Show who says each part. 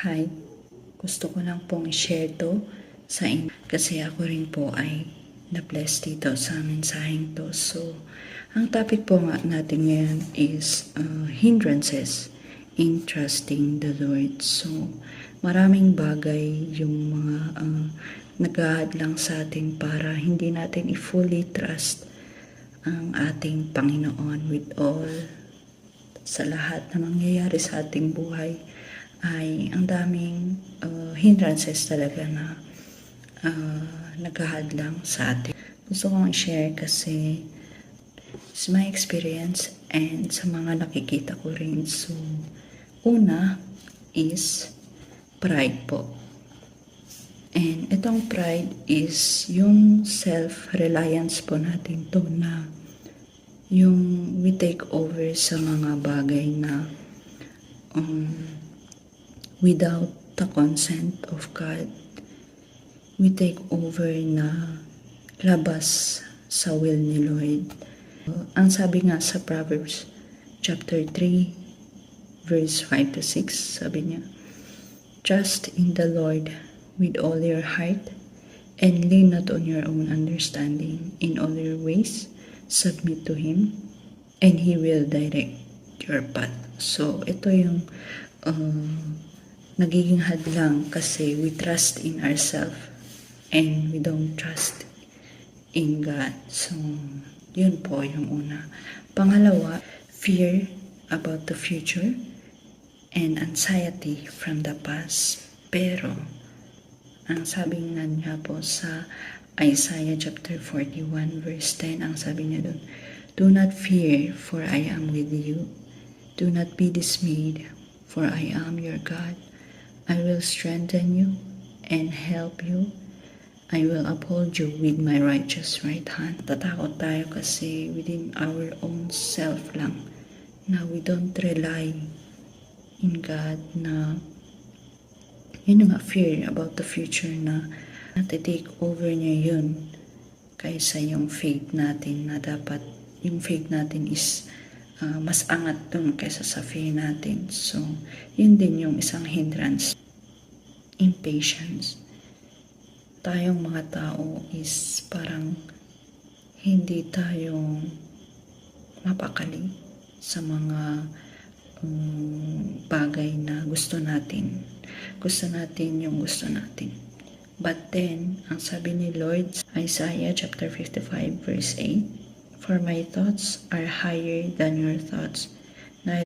Speaker 1: Hi, gusto ko lang pong i-share to sa inyo kasi ako rin po ay na-bless dito sa mensaheng to. So, ang topic po nga natin ngayon is hindrances in trusting the Lord. So, maraming bagay yung mga nag-ahadlang sa atin para hindi natin i-fully trust ang ating Panginoon with all sa lahat na nangyayari sa ating buhay ay ang daming hindrances talaga na naghahadlang sa atin. Gusto kong i-share kasi it's my experience and sa mga nakikita ko rin. So, una is pride po. And itong pride is yung self-reliance po natin to na yung we take over sa mga bagay na without the consent of God, we take over na labas sa will ni Lord. Ang sabi nga sa Proverbs chapter 3 verse 5 to 6, sabi niya, "Trust in the Lord with all your heart and lean not on your own understanding. In all your ways, submit to Him and He will direct your path." So, ito yung nagiging hadlang kasi we trust in ourselves and we don't trust in God. So, yun po yung una. Pangalawa, fear about the future and anxiety from the past. Pero, ang sabi nga niya po sa Isaiah chapter 41 verse 10, ang sabi niya doon, "Do not fear, for I am with you. Do not be dismayed, for I am your God. I will strengthen you and help you. I will uphold you with my righteous right hand." Tatakot tayo kasi within our own self lang na we don't rely in God, na yun nga, fear about the future na natitake over niya yun kaysa yung faith natin na dapat yung faith natin is mas angat dun kaysa sa fear natin. So, yun din yung isang hindrance. Impatience. Tayong mga tao is parang hindi tayo mapakali sa mga bagay na gusto natin. Gusto natin yung gusto natin. But then, ang sabi ni Lord, Isaiah chapter 55 verse 8, "For my thoughts are higher than your thoughts,